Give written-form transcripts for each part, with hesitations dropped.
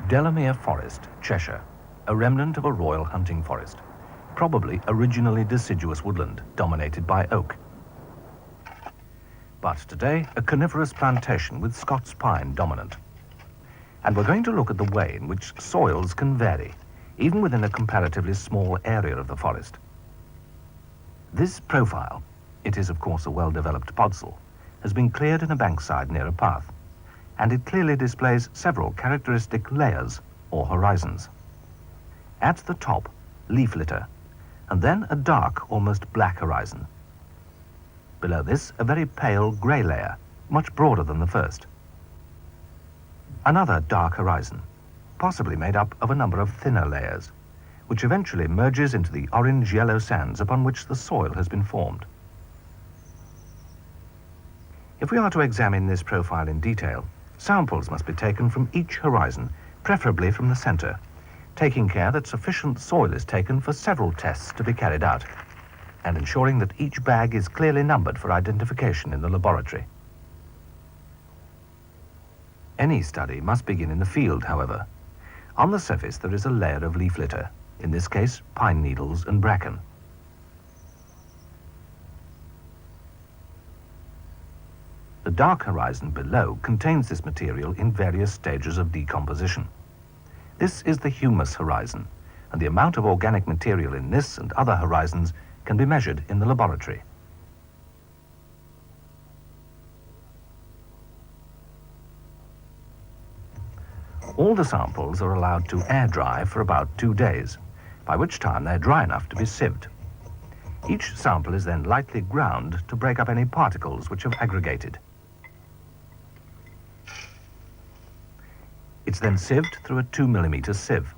Delamere Forest, Cheshire, a remnant of a royal hunting forest, probably originally deciduous woodland dominated by oak. But today, a coniferous plantation with Scots pine dominant. And we're going to look at the way in which soils can vary, even within a comparatively small area of the forest. This profile, it is of course a well-developed podzol, has been cleared in a bankside near a path, and it clearly displays several characteristic layers or horizons. At the top, leaf litter, and then a dark, almost black horizon. Below this, a very pale grey layer, much broader than the first. Another dark horizon, possibly made up of a number of thinner layers, which eventually merges into the orange-yellow sands upon which the soil has been formed. If we are to examine this profile in detail, samples must be taken from each horizon, preferably from the centre, taking care that sufficient soil is taken for several tests to be carried out, and ensuring that each bag is clearly numbered for identification in the laboratory. Any study must begin in the field, however. On the surface there is a layer of leaf litter, in this case pine needles and bracken. The dark horizon below contains this material in various stages of decomposition. This is the humus horizon, and the amount of organic material in this and other horizons can be measured in the laboratory. All the samples are allowed to air dry for about 2 days, by which time they're dry enough to be sieved. Each sample is then lightly ground to break up any particles which have aggregated. It's then sieved through a 2mm sieve.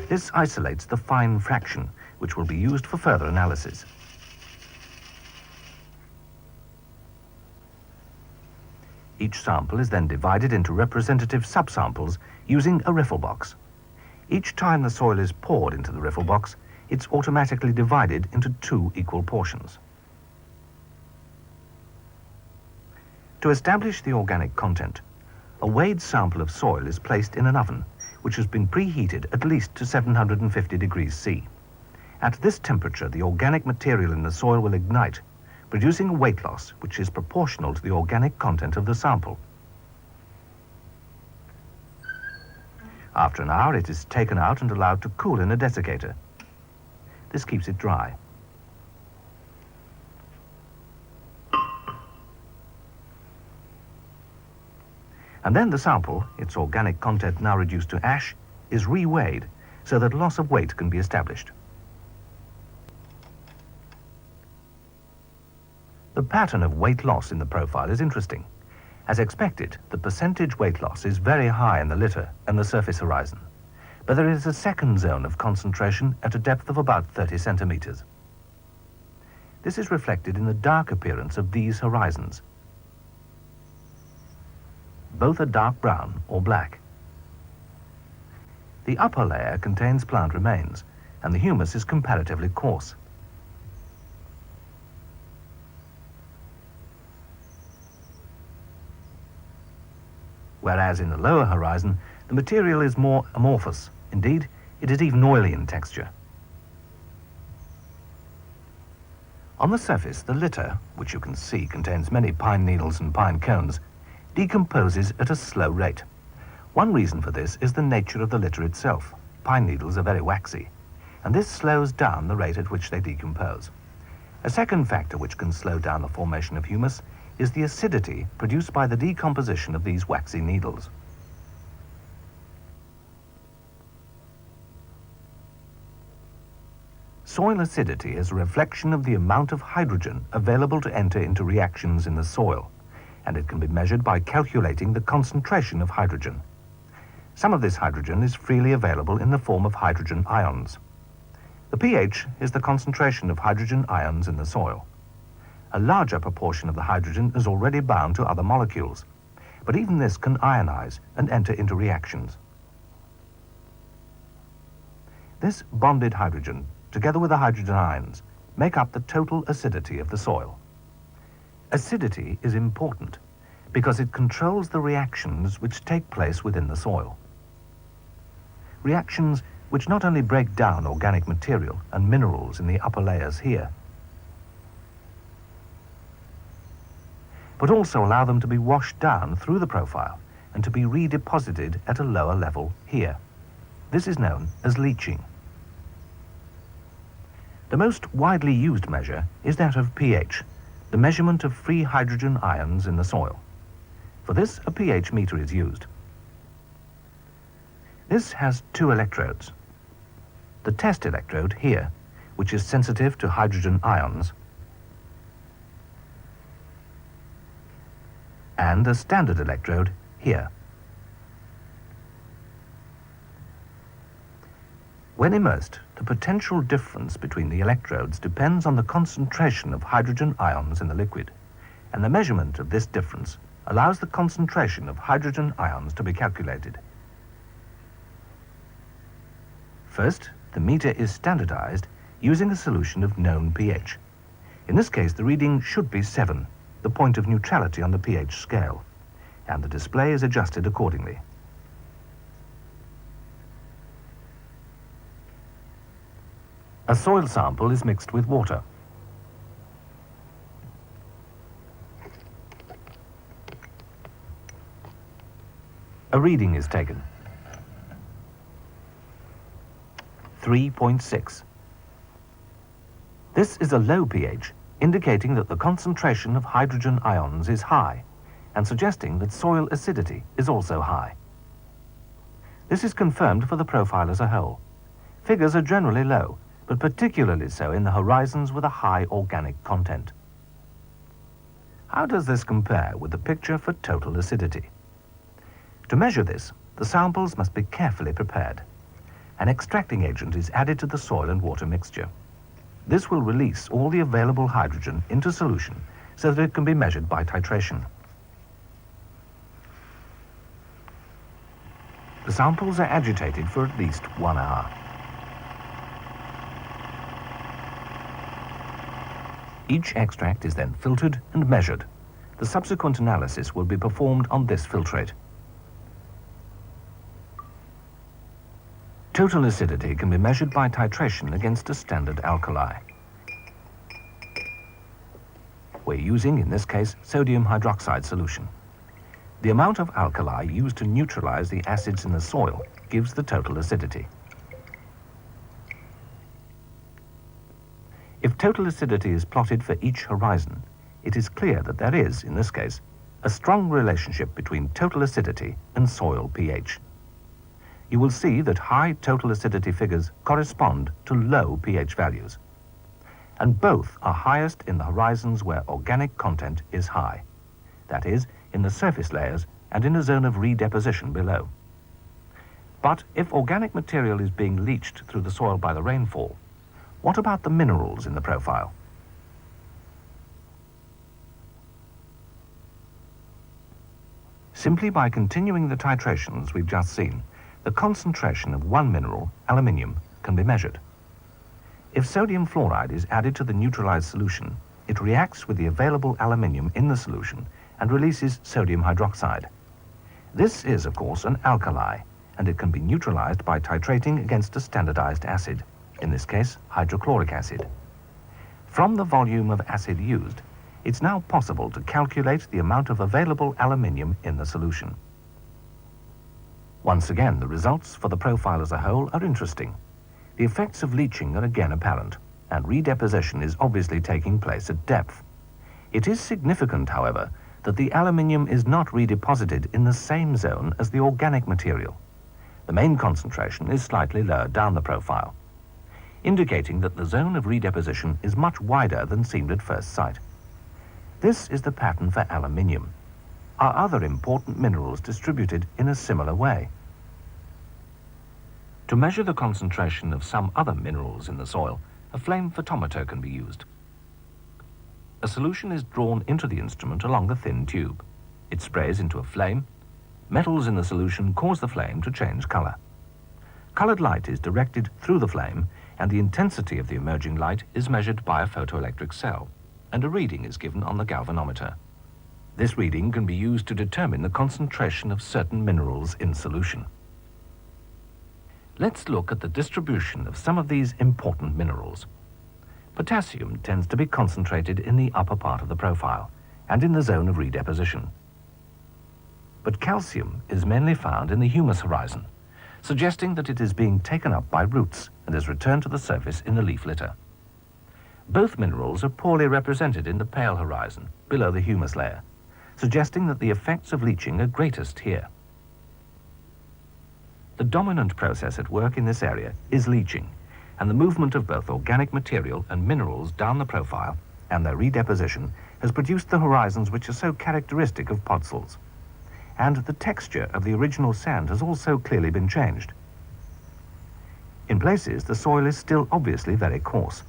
This isolates the fine fraction, which will be used for further analysis. Each sample is then divided into representative subsamples using a riffle box. Each time the soil is poured into the riffle box, it's automatically divided into 2 equal portions. To establish the organic content, a weighed sample of soil is placed in an oven, which has been preheated at least to 750 degrees C. At this temperature, the organic material in the soil will ignite, producing a weight loss which is proportional to the organic content of the sample. After an hour, it is taken out and allowed to cool in a desiccator. This keeps it dry. And then the sample, its organic content now reduced to ash, is re-weighed so that loss of weight can be established. The pattern of weight loss in the profile is interesting. As expected, the percentage weight loss is very high in the litter and the surface horizon, but there is a second zone of concentration at a depth of about 30 centimeters. This is reflected in the dark appearance of these horizons. Both are dark brown or black. The upper layer contains plant remains, and the humus is comparatively coarse. Whereas in the lower horizon, the material is more amorphous. Indeed, it is even oily in texture. On the surface, the litter, which you can see contains many pine needles and pine cones, decomposes at a slow rate. One reason for this is the nature of the litter itself. Pine needles are very waxy, and this slows down the rate at which they decompose. A second factor which can slow down the formation of humus is the acidity produced by the decomposition of these waxy needles. Soil acidity is a reflection of the amount of hydrogen available to enter into reactions in the soil, and it can be measured by calculating the concentration of hydrogen. Some of this hydrogen is freely available in the form of hydrogen ions. The pH is the concentration of hydrogen ions in the soil. A larger proportion of the hydrogen is already bound to other molecules, but even this can ionize and enter into reactions. This bonded hydrogen, together with the hydrogen ions, make up the total acidity of the soil. Acidity is important because it controls the reactions which take place within the soil. Reactions which not only break down organic material and minerals in the upper layers here, but also allow them to be washed down through the profile and to be redeposited at a lower level here. This is known as leaching. The most widely used measure is that of pH, the measurement of free hydrogen ions in the soil. For this, a pH meter is used. This has two electrodes. The test electrode here, which is sensitive to hydrogen ions, and a standard electrode here. When immersed, the potential difference between the electrodes depends on the concentration of hydrogen ions in the liquid, and the measurement of this difference allows the concentration of hydrogen ions to be calculated. First, the meter is standardized using a solution of known pH. In this case, the reading should be 7, the point of neutrality on the pH scale, and the display is adjusted accordingly. A soil sample is mixed with water. A reading is taken. 3.6. This is a low pH, indicating that the concentration of hydrogen ions is high, and suggesting that soil acidity is also high. This is confirmed for the profile as a whole. Figures are generally low, but particularly so in the horizons with a high organic content. How does this compare with the picture for total acidity? To measure this, the samples must be carefully prepared. An extracting agent is added to the soil and water mixture. This will release all the available hydrogen into solution so that it can be measured by titration. The samples are agitated for at least 1 hour. Each extract is then filtered and measured. The subsequent analysis will be performed on this filtrate. Total acidity can be measured by titration against a standard alkali. We're using, in this case, sodium hydroxide solution. The amount of alkali used to neutralize the acids in the soil gives the total acidity. If total acidity is plotted for each horizon, it is clear that there is, in this case, a strong relationship between total acidity and soil pH. You will see that high total acidity figures correspond to low pH values, and both are highest in the horizons where organic content is high, that is, in the surface layers and in a zone of redeposition below. But if organic material is being leached through the soil by the rainfall, what about the minerals in the profile? Simply by continuing the titrations we've just seen, the concentration of one mineral, aluminium, can be measured. If sodium fluoride is added to the neutralized solution, it reacts with the available aluminium in the solution and releases sodium hydroxide. This is, of course, an alkali, and it can be neutralized by titrating against a standardized acid, in this case, hydrochloric acid. From the volume of acid used, it's now possible to calculate the amount of available aluminium in the solution. Once again, the results for the profile as a whole are interesting. The effects of leaching are again apparent, and redeposition is obviously taking place at depth. It is significant, however, that the aluminium is not redeposited in the same zone as the organic material. The main concentration is slightly lower down the profile, indicating that the zone of redeposition is much wider than seemed at first sight. This is the pattern for aluminium. Are other important minerals distributed in a similar way? To measure the concentration of some other minerals in the soil, a flame photometer can be used. A solution is drawn into the instrument along the thin tube. It sprays into a flame. Metals in the solution cause the flame to change color. Colored light is directed through the flame, and the intensity of the emerging light is measured by a photoelectric cell, and a reading is given on the galvanometer. This reading can be used to determine the concentration of certain minerals in solution. Let's look at the distribution of some of these important minerals. Potassium tends to be concentrated in the upper part of the profile and in the zone of redeposition. But calcium is mainly found in the humus horizon, suggesting that it is being taken up by roots and is returned to the surface in the leaf litter. Both minerals are poorly represented in the pale horizon, below the humus layer, suggesting that the effects of leaching are greatest here. The dominant process at work in this area is leaching, and the movement of both organic material and minerals down the profile and their redeposition has produced the horizons which are so characteristic of podzels. And the texture of the original sand has also clearly been changed. In places, the soil is still obviously very coarse.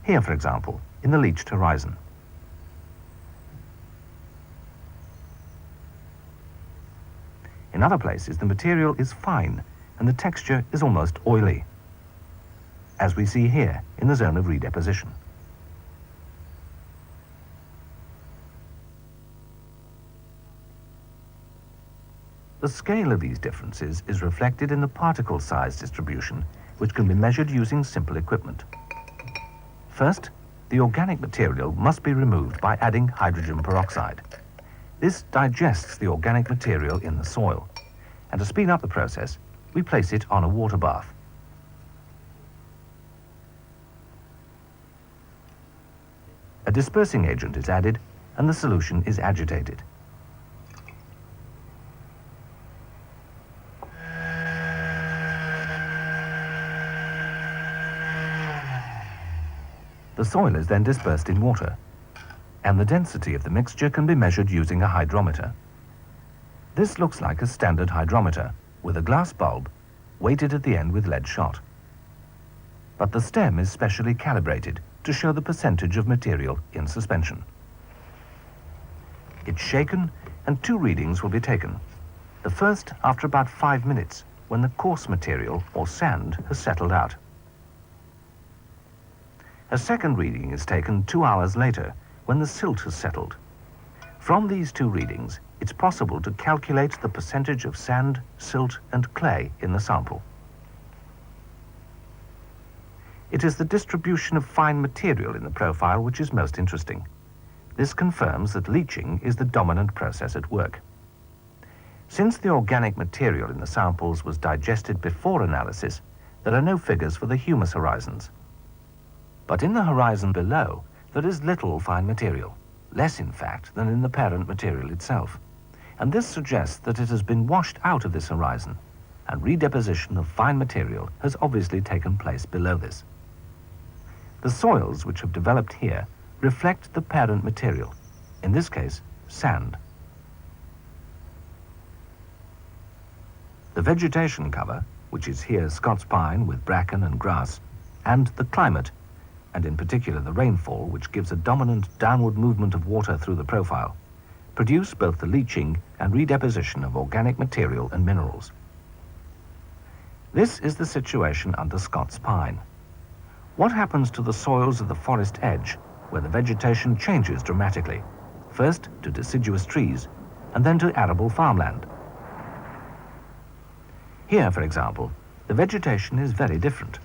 Here, for example, in the leached horizon. In other places, the material is fine and the texture is almost oily, as we see here in the zone of redeposition. The scale of these differences is reflected in the particle size distribution, which can be measured using simple equipment. First, the organic material must be removed by adding hydrogen peroxide. This digests the organic material in the soil, and to speed up the process, we place it on a water bath. A dispersing agent is added, and the solution is agitated. The soil is then dispersed in water, and the density of the mixture can be measured using a hydrometer. This looks like a standard hydrometer with a glass bulb weighted at the end with lead shot. But the stem is specially calibrated to show the percentage of material in suspension. It's shaken and two readings will be taken. The first after about 5 minutes when the coarse material or sand has settled out. A second reading is taken 2 hours later when the silt has settled. From these two readings, it's possible to calculate the percentage of sand, silt, and clay in the sample. It is the distribution of fine material in the profile which is most interesting. This confirms that leaching is the dominant process at work. Since the organic material in the samples was digested before analysis, there are no figures for the humus horizons. But in the horizon below, there is little fine material, less in fact than in the parent material itself. And this suggests that it has been washed out of this horizon, and redeposition of fine material has obviously taken place below this. The soils which have developed here reflect the parent material, in this case, sand. the vegetation cover, which is here Scots pine with bracken and grass, and the climate, and in particular the rainfall, which gives a dominant downward movement of water through the profile, produce both the leaching and redeposition of organic material and minerals. This is the situation under Scots pine. What happens to the soils of the forest edge, where the vegetation changes dramatically, first to deciduous trees, and then to arable farmland? Here, for example, the vegetation is very different.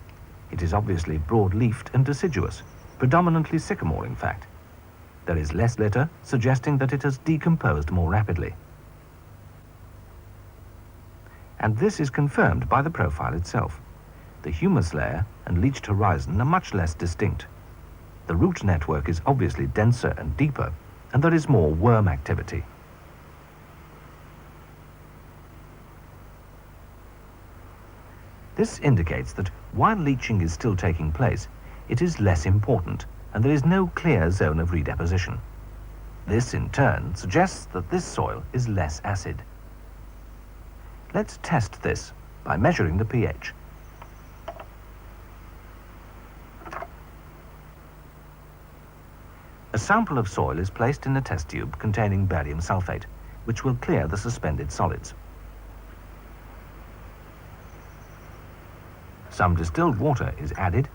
It is obviously broad-leafed and deciduous, predominantly sycamore in fact. There is less litter, suggesting that it has decomposed more rapidly. And this is confirmed by the profile itself. The humus layer and leached horizon are much less distinct. The root network is obviously denser and deeper, and there is more worm activity. This indicates that while leaching is still taking place, it is less important, and there is no clear zone of redeposition. This, in turn, suggests that this soil is less acid. Let's test this by measuring the pH. A sample of soil is placed in a test tube containing barium sulfate, which will clear the suspended solids. Some distilled water is added.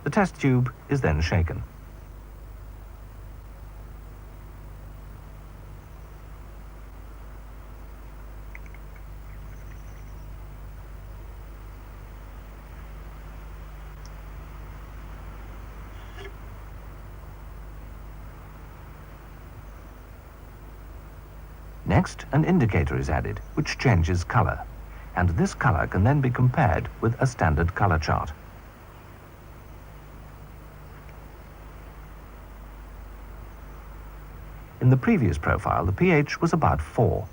The test tube is then shaken. Next, an indicator is added, which changes color, and this color can then be compared with a standard color chart. In the previous profile, the pH was about 4.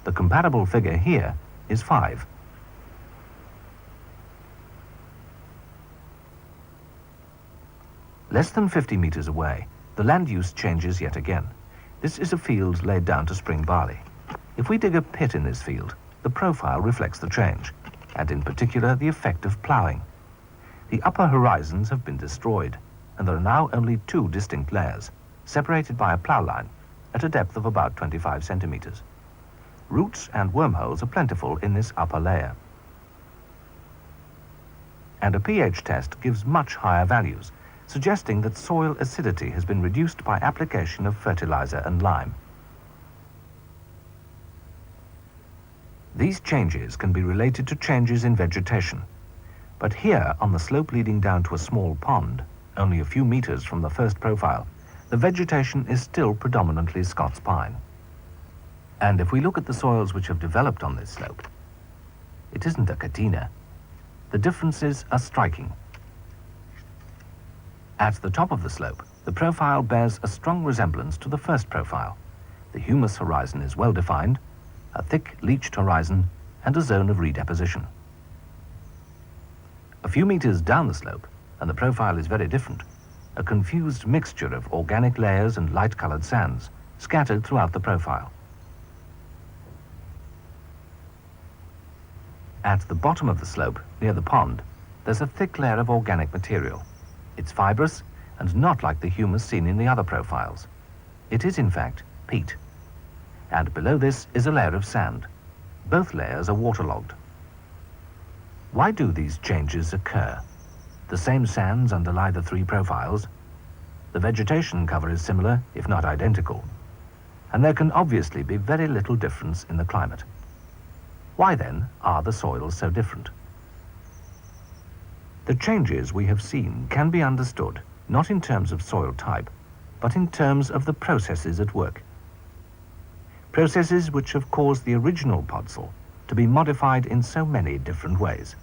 The comparable figure here is 5. Less than 50 meters away, the land use changes yet again. This is a field laid down to spring barley. If we dig a pit in this field, the profile reflects the change, and in particular the effect of ploughing. The upper horizons have been destroyed, and there are now only 2 distinct layers, separated by a plough line at a depth of about 25 centimeters. Roots and wormholes are plentiful in this upper layer. And a pH test gives much higher values, suggesting that soil acidity has been reduced by application of fertilizer and lime. These changes can be related to changes in vegetation, but here on the slope leading down to a small pond, only a few meters from the first profile, the vegetation is still predominantly Scots pine. And if we look at the soils which have developed on this slope, it isn't a catena. The differences are striking. At the top of the slope, the profile bears a strong resemblance to the first profile. The humus horizon is well defined, a thick leached horizon, and a zone of redeposition. A few meters down the slope, and the profile is very different. A confused mixture of organic layers and light-colored sands scattered throughout the profile. At the bottom of the slope, near the pond, there's a thick layer of organic material. It's fibrous and not like the humus seen in the other profiles. It is, in fact, peat. And below this is a layer of sand. Both layers are waterlogged. Why do these changes occur? The same sands underlie the 3 profiles. The vegetation cover is similar, if not identical. And there can obviously be very little difference in the climate. Why then are the soils so different? The changes we have seen can be understood not in terms of soil type, but in terms of the processes at work. Processes which have caused the original podzol to be modified in so many different ways.